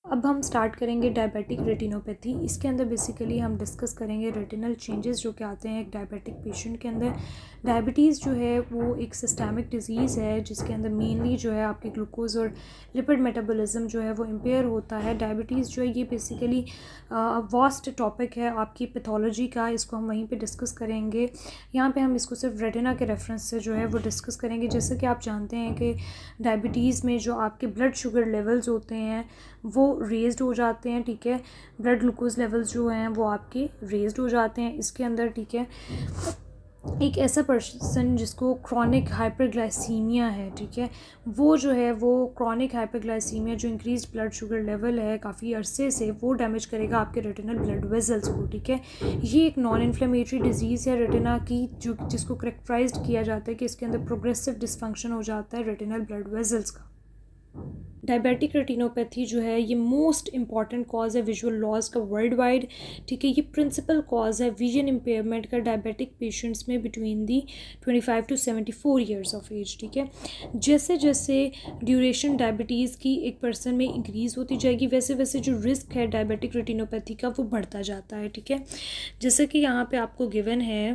अब हम स्टार्ट करेंगे डायबिटिक रेटिनोपैथी। इसके अंदर बेसिकली हम डिस्कस करेंगे रेटिनल चेंजेस जो कि आते हैं एक डायबिटिक पेशेंट के अंदर। डायबिटीज़ जो है वो एक सिस्टमिक डिजीज़ है जिसके अंदर मेनली जो है आपकी ग्लूकोज और लिपिड मेटाबॉलिज्म जो है वो इम्पेयर होता है। डायबिटीज़ जो है ये बेसिकली वास्ट टॉपिक है आपकी पैथोलॉजी का, इसको हम वहीं पे डिस्कस करेंगे। यहाँ पे हम इसको सिर्फ रेटिना के रेफरेंस से जो है वो डिस्कस करेंगे। जैसे कि आप जानते हैं कि डायबिटीज़ में जो आपके ब्लड शुगर लेवल्स होते हैं वो रेज़्ड हो जाते हैं, ठीक है। ब्लड ग्लूकोज लेवल्स जो हैं वो आपके रेज़्ड हो जाते हैं इसके अंदर, ठीक है। एक ऐसा पर्सन जिसको क्रॉनिक हाइपरग्लाइसीमिया है, ठीक है, वो जो है वो क्रॉनिक हाइपरग्लाइसीमिया जो इंक्रीज ब्लड शुगर लेवल है काफ़ी अरसे से, वो डैमेज करेगा आपके रेटिनल ब्लड वेजल्स को, ठीक है। ये एक नॉन इन्फ्लेमेटरी डिजीज़ है रेटिना की जिसको करेक्टराइज्ड किया जाता है कि इसके अंदर प्रोग्रेसिव डिसफंक्शन हो जाता है रेटिनल ब्लड वेजल्स का। डायबिटिक रेटिनोपैथी जो है ये मोस्ट इंपॉर्टेंट कॉज है विजुअल लॉस का वर्ल्ड वाइड, ठीक है। ये प्रिंसिपल कॉज है विजन इम्पेयरमेंट का डायबिटिक पेशेंट्स में between the 25 to 74 years of age, ठीक है। जैसे जैसे ड्यूरेशन डायबिटीज़ की एक पर्सन में इंक्रीज़ होती जाएगी वैसे वैसे जो रिस्क है डायबिटिक रेटिनोपैथी का वो बढ़ता जाता है, ठीक है। जैसे कि यहाँ पे आपको गिवन है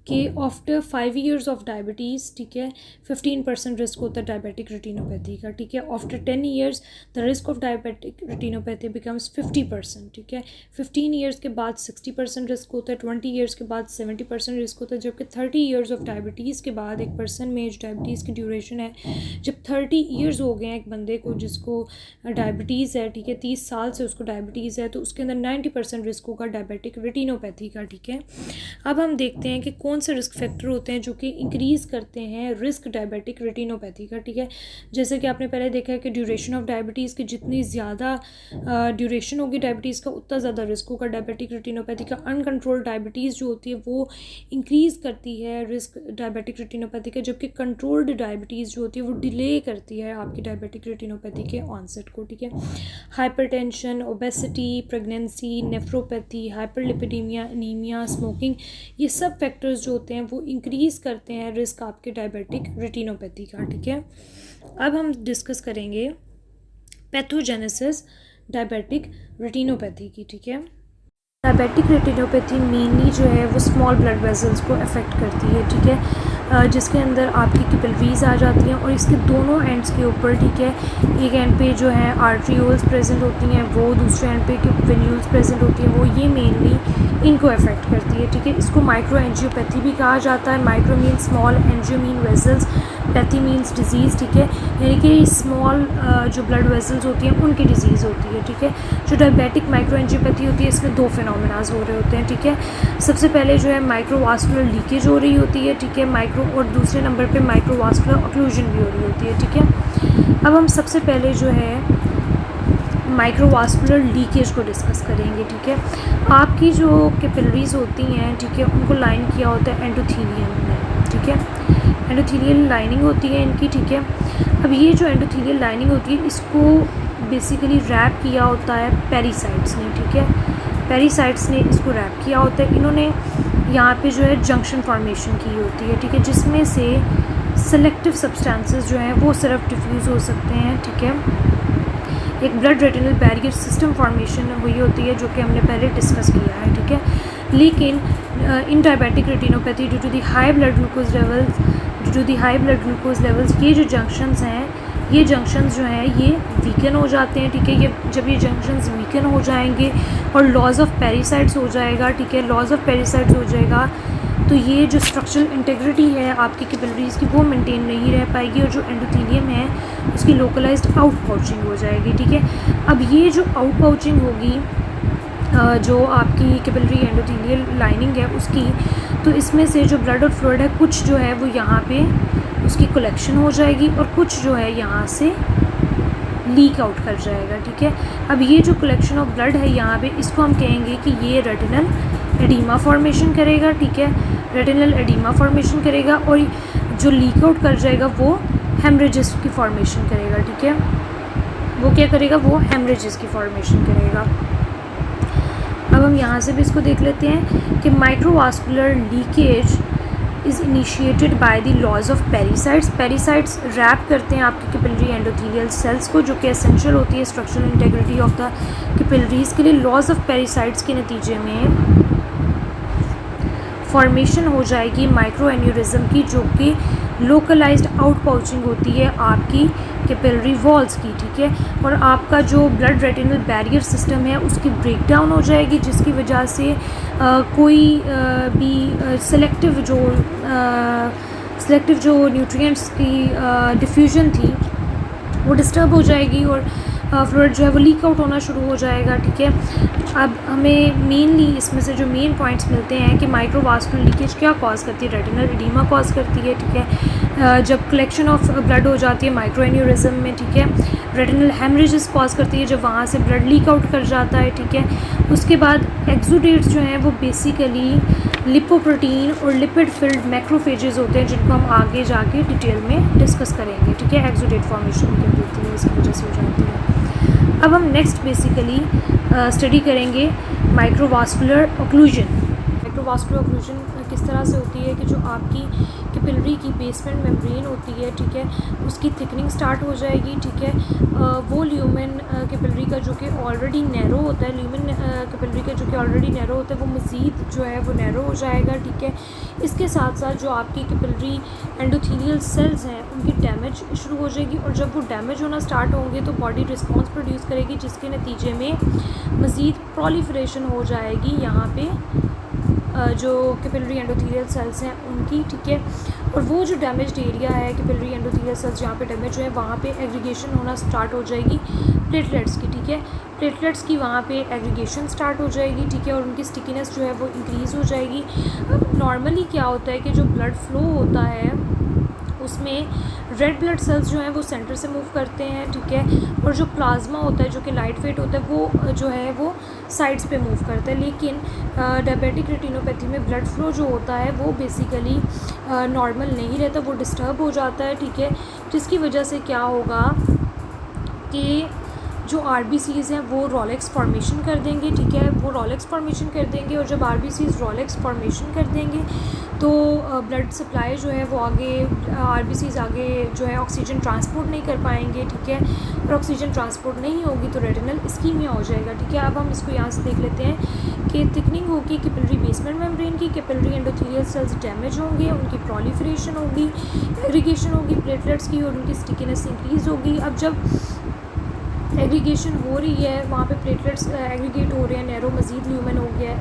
कि आफ्टर 5 ईयर्स ऑफ डायबिटीज़, ठीक है, 15% रिस्क होता है डायबिटिक रेटिनोपैथी का, ठीक है। After 10 years the risk of diabetic retinopathy becomes 50%, ठीक है। 15 ईयर्स के बाद 60% रिस्क होता है, 20 ईयर्स के बाद 70% रिस्क होता है, जबकि 30 ईयर्स ऑफ डायबिटीज़ के बाद एक पर्सन में जो डायबिटीज़ की ड्यूरेशन है, जब 30 ईयर्स हो गए हैं एक बंदे को जिसको डायबिटीज़ है, ठीक है, 30 साल से उसको डायबिटीज़ है, तो उसके अंदर 90% रिस्क होगा डायबिटिक रेटिनोपैथी का, ठीक है। अब हम देखते हैं कि कौन से रिस्क फैक्टर होते हैं जो कि इंक्रीज़ करते हैं रिस्क डायबिटिक रेटिनोपैथी का, ठीक है। जैसे कि आपने पहले देखा है कि ड्यूरेशन ऑफ डायबिटीज़ की जितनी ज़्यादा ड्यूरेशन होगी डायबिटीज़ का उतना ज़्यादा रिस्क होगा डायबिटिक रेटिनोपैथी का। अनकंट्रोल्ड डायबिटीज़ जो होती है वो इंक्रीज़ करती है रिस्क डायबिटिक रेटिनोपैथी का, जबकि कंट्रोल्ड डायबिटीज़ जो होती है वो डिले करती है आपकी डायबिटिक रेटिनोपैथी के ऑनसेट को, ठीक है। Hypertension, obesity, pregnancy, nephropathy, hyperlipidaemia, anaemia, smoking, ये सब फैक्टर्स जो होते हैं वो इंक्रीज़ करते हैं रिस्क आपके डायबिटिक रेटिनोपैथी का, ठीक है। अब हम डिस्कस करेंगे पैथोजेनेसिस डायबिटिक रेटिनोपैथी की, ठीक है। डायबिटिक रेटिनोपैथी मेनली जो है वो स्मॉल ब्लड वेसल्स को अफेक्ट करती है, ठीक है, जिसके अंदर आपकी कैपिलरीज आ जाती हैं और इसके दोनों एंड्स के ऊपर, ठीक है, एक एंड पे जो है आर्ट्रियोल्स प्रेजेंट होती हैं, वो दूसरे एंड पे वेन्यूल्स प्रेजेंट होती हैं, वो ये मेनली इनको अफेक्ट करती है, ठीक है। इसको माइक्रो एंजियोपैथी भी कहा जाता है। Micro mean small, angio mean vessels, pathy means disease, ठीक है, यानी कि स्मॉल जो ब्लड वेसल्स होती हैं उनकी डिजीज़ होती है, ठीक है। जो डायबिटिक माइक्रो एंजियोपैथी होती है इसमें दो फिनोमेनाज हो रहे होते हैं, ठीक है। सबसे पहले जो है माइक्रोवास्कुलर लीकेज हो रही होती है, ठीक है, और दूसरे नंबर पे माइक्रोवास्कुलर ऑक्लूजन भी हो रही होती है, ठीक है। अब हम सबसे पहले जो है माइक्रोवास्कुलर लीकेज को डिस्कस करेंगे, ठीक है। आपकी जो कैपिलरीज होती हैं, ठीक है, उनको लाइन किया होता है एंडोथेलियम में, ठीक है, एंडोथेलियल लाइनिंग होती है इनकी, ठीक है। अब ये जो एंडोथेलियल लाइनिंग होती है इसको बेसिकली रैप किया होता है पेरिसाइट्स ने, ठीक है, पेरिसाइट्स ने इसको रैप किया होता है। इन्होंने यहाँ पे जो है जंक्शन फॉर्मेशन की होती है, ठीक है, जिसमें से सेलेक्टिव सब्सटेंसेस जो हैं वो सिर्फ डिफ्यूज़ हो सकते हैं, ठीक है। एक blood retinal barrier system formation हुई होती है जो कि हमने पहले डिस्कस किया है, ठीक है। लेकिन in diabetic retinopathy due to the high blood glucose levels ये जो जंक्शंस हैं, ये जंक्शंस जो हैं ये वीकन हो जाते हैं, ठीक है। ये जब ये जंक्शंस वीकन हो जाएंगे और लॉस ऑफ पेरिसाइट्स हो जाएगा, ठीक है, लॉस ऑफ पेरिसाइट्स हो जाएगा तो ये जो स्ट्रक्चरल इंटेग्रिटी है आपकी कैपिलरीज की वो मेंटेन नहीं रह पाएगी और जो एंडोथेलियम है उसकी लोकलाइज्ड आउट पाउचिंग हो जाएगी, ठीक है। अब ये जो आउट पाउचिंग होगी जो आपकी कैपिलरी एंडोथेलियल लाइनिंग है उसकी, तो इसमें से जो ब्लड और फ्लूइड है कुछ जो है वो यहाँ पे उसकी कलेक्शन हो जाएगी और कुछ जो है यहाँ से लीक आउट कर जाएगा, ठीक है। अब ये जो कलेक्शन ऑफ ब्लड है यहाँ पे इसको हम कहेंगे कि ये रेटिनल एडीमा फॉर्मेशन करेगा, ठीक है, रेटिनल एडीमा फॉर्मेशन करेगा और जो लीक आउट कर जाएगा वो हेमरेजेस की फॉर्मेशन करेगा, ठीक है। वो क्या करेगा, वो हेमरेजेस की फॉर्मेशन करेगा। अब हम यहाँ से भी इसको देख लेते हैं कि microvascular leakage is initiated by the laws of pericytes. Pericytes wrap करते हैं आपकी कैपिलरी एंडोथेलियल सेल्स को, जो कि एसेंशियल होती है structural integrity of the capillaries के लिए। लॉज ऑफ पेरिसाइट्स के नतीजे में फॉर्मेशन हो जाएगी माइक्रो एन्यूरिज्म की, जो कि लोकलाइज्ड आउट पाउचिंग होती है आपकी कैपिलरी वॉल्स की, ठीक है। और आपका जो ब्लड रेटिनल बैरियर सिस्टम है उसकी ब्रेकडाउन हो जाएगी, जिसकी वजह से कोई भी सेलेक्टिव जो न्यूट्रिएंट्स की डिफ्यूजन थी वो डिस्टर्ब हो जाएगी और फ्लूइड जो है वो लीक आउट होना शुरू हो जाएगा, ठीक है। अब हमें मेनली इसमें से जो मेन पॉइंट्स मिलते हैं कि माइक्रोवास्कुलर लीकेज क्या कॉज करती है, रेटिनल एडिमा कॉज करती है, ठीक है। जब कलेक्शन ऑफ ब्लड हो जाती है माइक्रो एन्यूरिज्म में, ठीक है। रेटिनल हेमरेजेस कॉज करती है जब वहाँ से ब्लड लीक आउट कर जाता है, ठीक है। उसके बाद एक्सुडेट्स जो हैं वो बेसिकली लिपोप्रोटीन और लिपिड फिल्ड मैक्रोफेजेस होते हैं, जिनको हम आगे जाके डिटेल में डिस्कस करेंगे, ठीक है। एक्सुडेट फॉर्मेशन क्या होती है, इसकी वजह से हो जाती है। अब हम नेक्स्ट बेसिकली स्टडी करेंगे माइक्रोवास्कुलर ऑक्लूजन। माइक्रोवास्कुलर ऑक्लूजन किस तरह से होती है कि जो आपकी कैपिलरी की बेसमेंट मेम्ब्रेन होती है, ठीक है, उसकी थिकनिंग स्टार्ट हो जाएगी, ठीक है। वो ल्यूमेन कैपिलरी का जो कि ऑलरेडी नैरो होता है, ल्यूमेन कैपिलरी का जो कि ऑलरेडी नैरो होता है, वो मज़ीद जो है वो नैरो हो जाएगा, ठीक है। इसके साथ साथ जो आपकी कैपिलरी एंडोथेलियल सेल्स हैं उनकी डैमेज शुरू हो जाएगी, और जब वो डैमेज होना स्टार्ट होंगे तो बॉडी रिस्पॉन्स प्रोड्यूस करेगी, जिसके नतीजे में मज़ीद प्रोलिफरेशन हो जाएगी यहाँ पे जो कैपिलरी एंडोथेलियल सेल्स हैं उनकी, ठीक है। और वो जो डैमेज्ड एरिया है कैपिलरी एंडोथेलियल सेल्स जहाँ पे डैमेज है, वहाँ पे एग्रीगेशन होना स्टार्ट हो जाएगी प्लेटलेट्स की, ठीक है। प्लेटलेट्स की वहाँ पे एग्रीगेशन स्टार्ट हो जाएगी, ठीक है, और उनकी स्टिकीनेस जो है वो इंक्रीज़ हो जाएगी। अब नॉर्मली क्या होता है कि जो ब्लड फ्लो होता है उसमें रेड ब्लड सेल्स जो हैं वो सेंटर से मूव करते हैं, ठीक है, और जो प्लाज्मा होता है जो कि लाइट वेट होता है वो जो है वो साइड्स पे मूव करता है। लेकिन डायबिटिक रेटिनोपैथी में ब्लड फ्लो जो होता है वो बेसिकली नॉर्मल नहीं रहता, वो डिस्टर्ब हो जाता है, ठीक है, जिसकी वजह से क्या होगा कि जो आरबीसीज़ हैं वो रॉलेक्स फॉर्मेशन कर देंगे, ठीक है, वो रॉलेक्स फॉर्मेशन कर देंगे। और जब आरबीसीज़ रॉलेक्स फॉर्मेशन कर देंगे तो ब्लड सप्लाई जो है वो आगे आरबीसीज़ आगे जो है ऑक्सीजन ट्रांसपोर्ट नहीं कर पाएंगे, ठीक है, और ऑक्सीजन ट्रांसपोर्ट नहीं होगी तो रेटिनल इस्कीमिया हो जाएगा, ठीक है। अब हम इसको यहाँ से देख लेते हैं कि थिकनिंग होगी कैपिलरी बेसमेंट मेम्ब्रेन की, कैपिलरी एंडोथेलियल सेल्स डैमेज होंगे, उनकी प्रोलिफरेशन होगी, एग्रीगेशन होगी प्लेटलेट्स की और उनकी स्टिकीनेस इंक्रीज़ होगी। अब जब एग्रीगेशन हो रही है वहाँ पे प्लेटलेट्स एग्रीगेट हो रहे हैं, नैरो मज़ीद ल्यूमेन हो गया,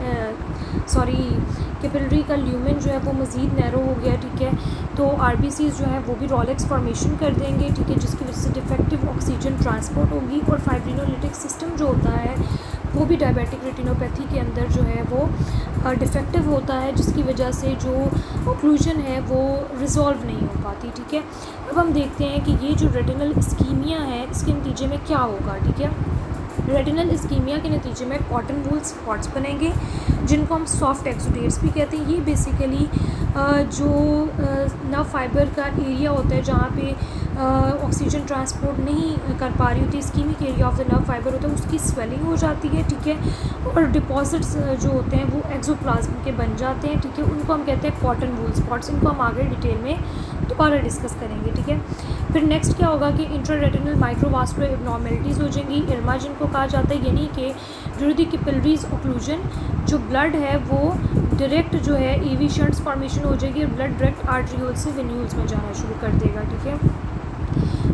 कैपिलरी का ल्यूमेन जो है वो मज़ीद नैरो हो गया, ठीक है, तो आरबीसीज़ जो है वो भी रॉलेक्स फॉर्मेशन कर देंगे, ठीक है, जिसकी वजह से डिफेक्टिव ऑक्सीजन ट्रांसपोर्ट होगी। और फाइब्रिनोलिटिक सिस्टम जो होता है वो भी डायबिटिक रेटिनोपैथी के अंदर जो है वो डिफेक्टिव होता है, जिसकी वजह से जो ऑक्लूजन है वो रिजॉल्व नहीं हो पाती, ठीक है। अब हम देखते हैं कि ये जो रेटिनल इस्कीमिया है इसके नतीजे में क्या होगा, ठीक है। रेटिनल इस्कीमिया के नतीजे में कॉटन वूल स्पॉट्स बनेंगे, जिनको हम सॉफ्ट एक्सुडेट्स भी कहते हैं। ये बेसिकली जो नर्व फाइबर का एरिया होता है जहाँ पे ऑक्सीजन ट्रांसपोर्ट नहीं कर पा रही होती, ischaemic area of the nerve fibre होता है, उसकी स्वेलिंग हो जाती है, ठीक है, और डिपॉजिट्स जो होते हैं वो एक्सोप्लाज्म के बन जाते हैं, ठीक है, उनको हम कहते हैं कॉटन वूल स्पॉट्स। इनको हम आगे डिटेल में दोबारा डिस्कस करेंगे, ठीक है। फिर नेक्स्ट क्या होगा कि इंट्रारेटिनल माइक्रोवास्कुलर एबनॉर्मेलिटीज़ हो जाएंगी, इरमा जिनको कहा जाता है, यानी कि ड्यूरिंग द कैपिलरीज ऑक्लूजन जो ब्लड है वो डायरेक्ट जो है ईवी शंट्स फॉर्मेशन हो जाएगी और ब्लड डायरेक्ट आर्टरियोल से वेन्यूल्स में जाना शुरू कर देगा, ठीक है।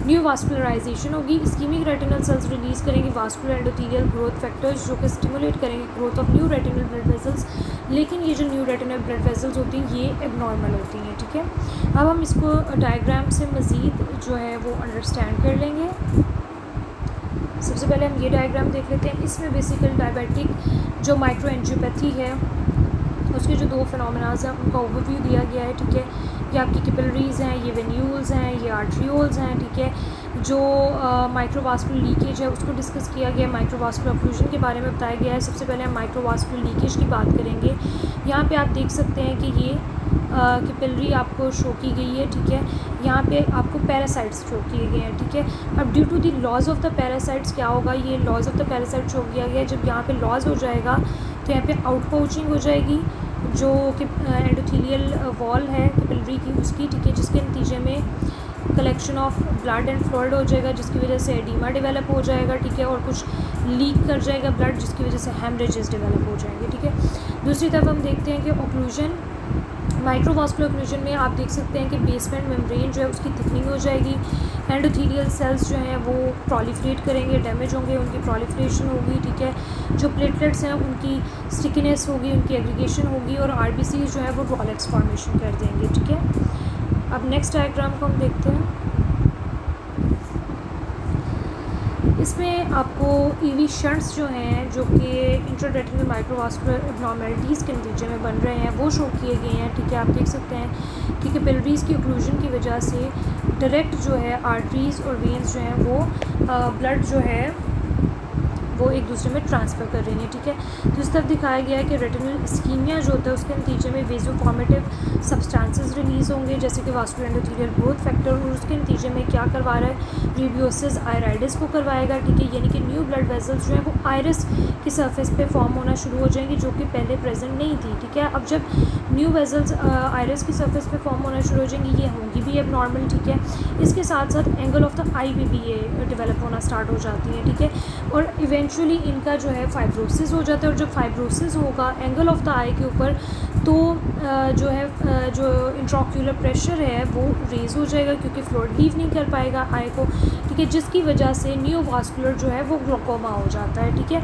न्यू वास्कुलराइजेशन होगी, इस्कीमिक रेटिनल सेल्स रिलीज़ करेंगे वास्कुलर एंडोथेलियल ग्रोथ फैक्टर्स जो कि स्टिमुलेट करेंगे growth of new retinal blood vessels. लेकिन ये जो न्यू रेटिनल ब्लड वेसल्स होती हैं ये एबनॉर्मल होती हैं, ठीक है। अब हम इसको डायग्राम से मज़ीद जो है वो अंडरस्टैंड कर लेंगे। सबसे पहले हम ये डायग्राम देख लेते हैं। इसमें बेसिकल डायबिटिक जो माइक्रो एंजियोपैथी है उसके जो दो फिनोमेनाज हैं उनका ओवरव्यू दिया गया है, ठीक है। ये आपकी कैपिलरीज़ हैं, ये वेन्यूल्स हैं, ये आर्ट्रियोल्स हैं, ठीक है। जो माइक्रोवास्कुलर लीकेज है उसको डिस्कस किया गया है, माइक्रोवास्कुलर ऑक्लूजन के बारे में बताया गया है। सबसे पहले हम माइक्रोवास्कुलर लीकेज की बात करेंगे। यहाँ पे आप देख सकते हैं कि ये कैपिलरी आपको शो की गई है, ठीक है। यहाँ पे आपको पैरासाइट्स शो किए गए हैं, ठीक है। अब due to the laws of the parasites क्या होगा, ये laws of the parasite show किया गया है। जब यहाँ पे लॉज हो जाएगा तो यहाँ पे आउट पाउचिंग हो जाएगी। जो कि एंडोथेलियल वॉल है कैपिलरी की उसकी, ठीक है, जिसके नतीजे में collection of blood and fluid हो जाएगा, जिसकी वजह से एडिमा डेवलप हो जाएगा, ठीक है, और कुछ लीक कर जाएगा ब्लड, जिसकी वजह से हेमरेजेस डेवलप हो जाएंगे, ठीक है। दूसरी तरफ हम देखते हैं कि ओक्लूजन, माइक्रोवास्कुलर ओक्लूजन में आप देख सकते हैं कि बेसमेंट मेम्ब्रेन जो है उसकी थिकनिंग हो जाएगी, एंडोथेलियल सेल्स जो हैं वो प्रोलिफरेट करेंगे, डैमेज होंगे, उनकी प्रोलिफरेशन होगी, ठीक है, जो प्लेटलेट्स हैं उनकी स्टिकीनेस होगी, उनकी एग्रीगेशन होगी, और आरबीसी जो है वो रॉलेट्स फॉर्मेशन कर देंगे, ठीक है। अब नेक्स्ट डायग्राम को हम देखते हैं। इसमें आपको ईवी शंट्स जो हैं जो कि इंट्रारेटिनल माइक्रोवास्कुलर एब्नॉर्मैलिटीज़ के नतीजे में बन रहे हैं वो शो किए गए हैं, ठीक है। आप देख सकते हैं कि कैपिलरीज़ की ओक्लूजन की वजह से डायरेक्ट जो है आर्टरीज़ और वेन्स जो हैं वो ब्लड जो है वो एक दूसरे में ट्रांसफ़र कर रही हैं, ठीक है। तो इस तरफ दिखाया गया है कि रेटिनल इस्कीमिया जो होता है उसके नतीजे में वेज़ोफॉर्मेटिव सब्सटेंसेस रिलीज़ होंगे, जैसे कि वास्कुलर एंडोथेलियल ग्रोथ फैक्टर, और उसके नतीजे में क्या करवा रहा है, रिबियोसिस आयराइडिस को करवाएगा, ठीक है, यानी कि न्यू ब्लड वेसल्स जो है वो आयरिस की सरफेस पे फॉर्म होना शुरू हो जाएंगी, जो कि पहले प्रेजेंट नहीं थी, ठीक है। अब जब न्यू वेसल्स आयरिस की सरफेस पे फॉर्म होना शुरू हो जाएंगी, ये होंगी भी अब नॉर्मल, ठीक है। इसके साथ साथ एंगल ऑफ द आई भी ये डेवलप होना स्टार्ट हो जाती है, ठीक है, और इवेंचुअली इनका जो है फाइब्रोसिस हो जाता है, और जब फाइब्रोसिस होगा एंगल ऑफ द आई के ऊपर तो जो है जो इंट्राओक्यूलर प्रेशर है वो रेज़ हो जाएगा, क्योंकि फ्लूइड लीव नहीं कर पाएगा आई को, ठीक है, जिसकी वजह से नियोवास्कुलर जो है वो ग्लोकोमा हो जाता है, ठीक है।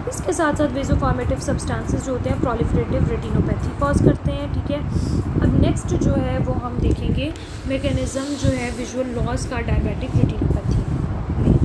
इसके साथ साथ वेज़ोफॉर्मेटिव सब्सटेंसेस जो होते हैं प्रोलिफरेटिव रेटिनोपैथी कॉज करते हैं, ठीक है। अब नेक्स्ट जो है वो हम देखेंगे मैकेनिज़्म जो है विजुअल लॉस का डायबिटिक रेटिनोपैथी में।